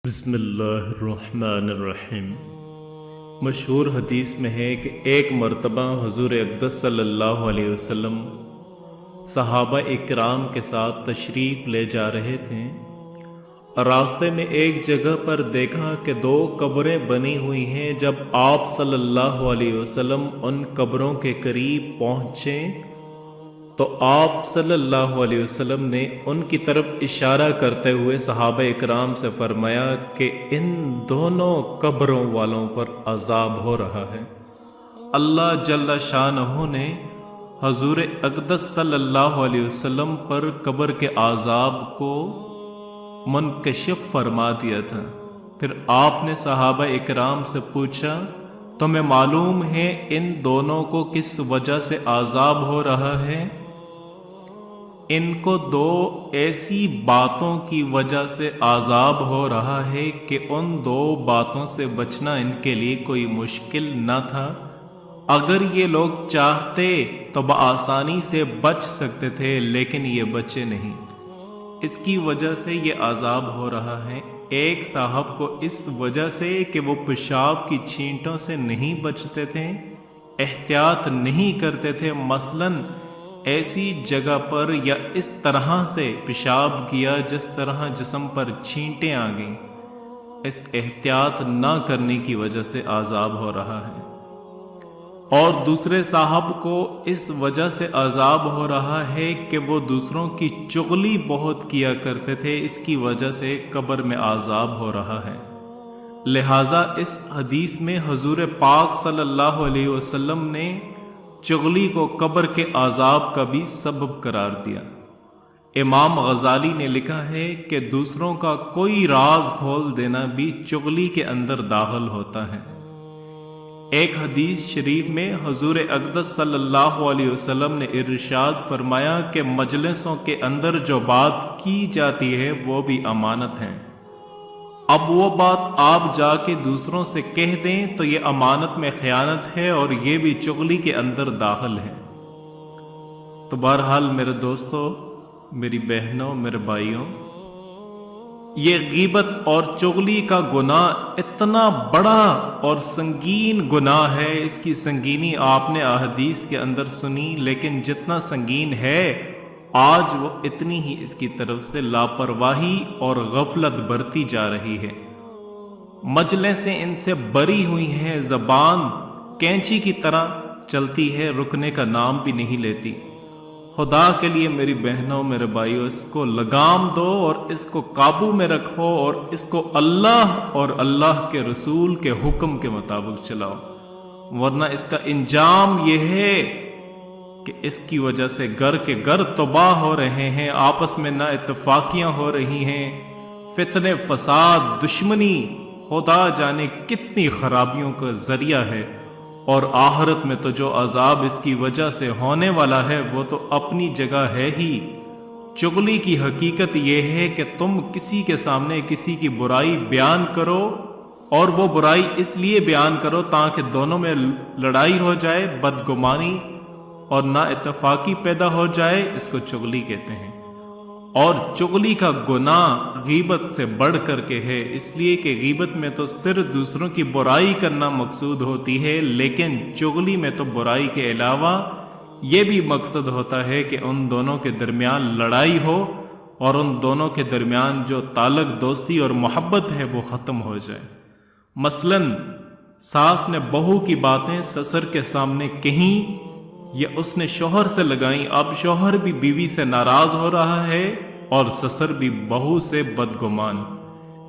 بسم اللہ الرحمن الرحیم۔ مشہور حدیث میں ہے کہ ایک مرتبہ حضور اقدس صلی اللہ علیہ وسلم صحابہ اکرام کے ساتھ تشریف لے جا رہے تھے اور راستے میں ایک جگہ پر دیکھا کہ دو قبریں بنی ہوئی ہیں۔ جب آپ صلی اللہ علیہ وسلم ان قبروں کے قریب پہنچے تو آپ صلی اللہ علیہ وسلم نے ان کی طرف اشارہ کرتے ہوئے صحابہ اکرام سے فرمایا کہ ان دونوں قبروں والوں پر عذاب ہو رہا ہے۔ اللہ جل شانہ نے حضور اقدس صلی اللہ علیہ وسلم پر قبر کے عذاب کو منکشف فرما دیا تھا۔ پھر آپ نے صحابہ اکرام سے پوچھا، تمہیں معلوم ہے ان دونوں کو کس وجہ سے عذاب ہو رہا ہے؟ ان کو دو ایسی باتوں کی وجہ سے عذاب ہو رہا ہے کہ ان دو باتوں سے بچنا ان کے لیے کوئی مشکل نہ تھا۔ اگر یہ لوگ چاہتے تو بآسانی سے بچ سکتے تھے، لیکن یہ بچے نہیں۔ اس کی وجہ سے یہ عذاب ہو رہا ہے۔ ایک صاحب کو اس وجہ سے کہ وہ پیشاب کی چھینٹوں سے نہیں بچتے تھے، احتیاط نہیں کرتے تھے، مثلاً ایسی جگہ پر یا اس طرح سے پیشاب کیا جس طرح جسم پر چھینٹیں آ گئیں، اس احتیاط نہ کرنے کی وجہ سے عذاب ہو رہا ہے۔ اور دوسرے صاحب کو اس وجہ سے عذاب ہو رہا ہے کہ وہ دوسروں کی چغلی بہت کیا کرتے تھے، اس کی وجہ سے قبر میں عذاب ہو رہا ہے۔ لہٰذا اس حدیث میں حضور پاک صلی اللہ علیہ وسلم نے چغلی کو قبر کے عذاب کا بھی سبب قرار دیا۔ امام غزالی نے لکھا ہے کہ دوسروں کا کوئی راز کھول دینا بھی چغلی کے اندر داخل ہوتا ہے۔ ایک حدیث شریف میں حضور اقدس صلی اللہ علیہ وسلم نے ارشاد فرمایا کہ مجلسوں کے اندر جو بات کی جاتی ہے وہ بھی امانت ہے۔ اب وہ بات آپ جا کے دوسروں سے کہہ دیں تو یہ امانت میں خیانت ہے اور یہ بھی چغلی کے اندر داخل ہے۔ تو بہرحال میرے دوستو، میری بہنوں، میرے بھائیوں، یہ غیبت اور چغلی کا گناہ اتنا بڑا اور سنگین گناہ ہے، اس کی سنگینی آپ نے احادیث کے اندر سنی، لیکن جتنا سنگین ہے آج وہ اتنی ہی اس کی طرف سے لاپرواہی اور غفلت برتی جا رہی ہے۔ مجلسیں ان سے بری ہوئی ہیں، زبان کینچی کی طرح چلتی ہے، رکنے کا نام بھی نہیں لیتی۔ خدا کے لیے میری بہنوں، میرے بھائیوں، اس کو لگام دو اور اس کو قابو میں رکھو اور اس کو اللہ اور اللہ کے رسول کے حکم کے مطابق چلاؤ، ورنہ اس کا انجام یہ ہے کہ اس کی وجہ سے گھر کے گھر تباہ ہو رہے ہیں، آپس میں نا اتفاقیاں ہو رہی ہیں، فتنے، فساد، دشمنی، خدا جانے کتنی خرابیوں کا ذریعہ ہے۔ اور آخرت میں تو جو عذاب اس کی وجہ سے ہونے والا ہے وہ تو اپنی جگہ ہے ہی۔ چغلی کی حقیقت یہ ہے کہ تم کسی کے سامنے کسی کی برائی بیان کرو، اور وہ برائی اس لیے بیان کرو تاکہ دونوں میں لڑائی ہو جائے، بدگمانی اور نا اتفاقی پیدا ہو جائے، اس کو چغلی کہتے ہیں۔ اور چغلی کا گناہ غیبت سے بڑھ کر کے ہے، اس لیے کہ غیبت میں تو صرف دوسروں کی برائی کرنا مقصود ہوتی ہے، لیکن چغلی میں تو برائی کے علاوہ یہ بھی مقصد ہوتا ہے کہ ان دونوں کے درمیان لڑائی ہو اور ان دونوں کے درمیان جو تعلق، دوستی اور محبت ہے وہ ختم ہو جائے۔ مثلاً ساس نے بہو کی باتیں سسر کے سامنے کہیں یا اس نے شوہر سے لگائیں، اب شوہر بھی بیوی سے ناراض ہو رہا ہے اور سسر بھی بہو سے بدگمان۔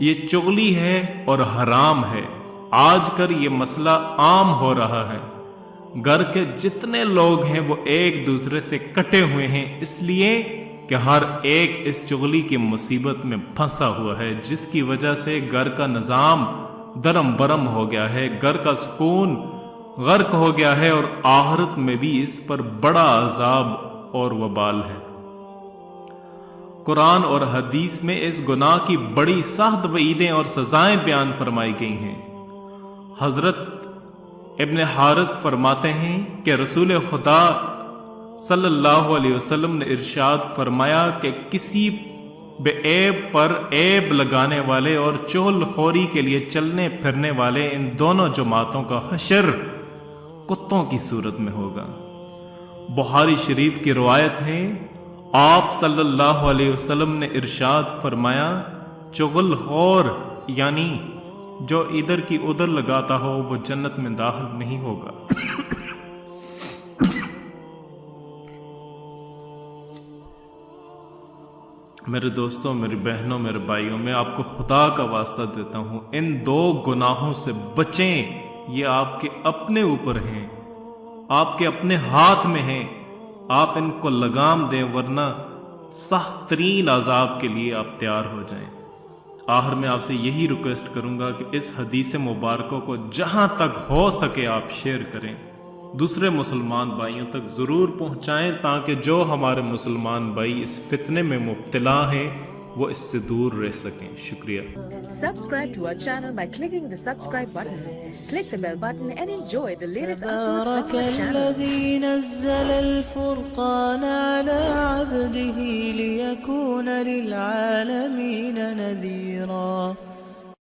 یہ چغلی ہے اور حرام ہے۔ آج کل یہ مسئلہ عام ہو رہا ہے۔ گھر کے جتنے لوگ ہیں وہ ایک دوسرے سے کٹے ہوئے ہیں، اس لیے کہ ہر ایک اس چغلی کی مصیبت میں پھنسا ہوا ہے، جس کی وجہ سے گھر کا نظام درم برم ہو گیا ہے، گھر کا سکون غرق ہو گیا ہے، اور آخرت میں بھی اس پر بڑا عذاب اور وبال ہے۔ قرآن اور حدیث میں اس گناہ کی بڑی سخت وعیدیں اور سزائیں بیان فرمائی گئی ہیں۔ حضرت ابن حارث فرماتے ہیں کہ رسول خدا صلی اللہ علیہ وسلم نے ارشاد فرمایا کہ کسی بے عیب پر عیب لگانے والے اور چغل خوری کے لیے چلنے پھرنے والے ان دونوں جماعتوں کا حشر کتوں کی صورت میں ہوگا۔ بخاری شریف کی روایت ہے، آپ صلی اللہ علیہ وسلم نے ارشاد فرمایا، چغل خور یعنی جو ادھر کی ادھر لگاتا ہو وہ جنت میں داخل نہیں ہوگا۔ میرے دوستوں، میری بہنوں، میرے بھائیوں، میں آپ کو خدا کا واسطہ دیتا ہوں، ان دو گناہوں سے بچیں۔ یہ آپ کے اپنے اوپر ہیں، آپ کے اپنے ہاتھ میں ہیں۔ آپ ان کو لگام دیں ورنہ سخت ترین عذاب کے لیے آپ تیار ہو جائیں۔ آخر میں آپ سے یہی ریکویسٹ کروں گا کہ اس حدیث مبارکہ کو جہاں تک ہو سکے آپ شیئر کریں، دوسرے مسلمان بھائیوں تک ضرور پہنچائیں، تاکہ جو ہمارے مسلمان بھائی اس فتنے میں مبتلا ہیں وہ اس سے دور رہ سکیں۔ شکریہ۔ Subscribe to our channel by clicking the subscribe button. Click the bell button and enjoy the latest uploads from تبارك our channel. الذي نزل الفرقان على عبده ليكون للعالمين نذيرا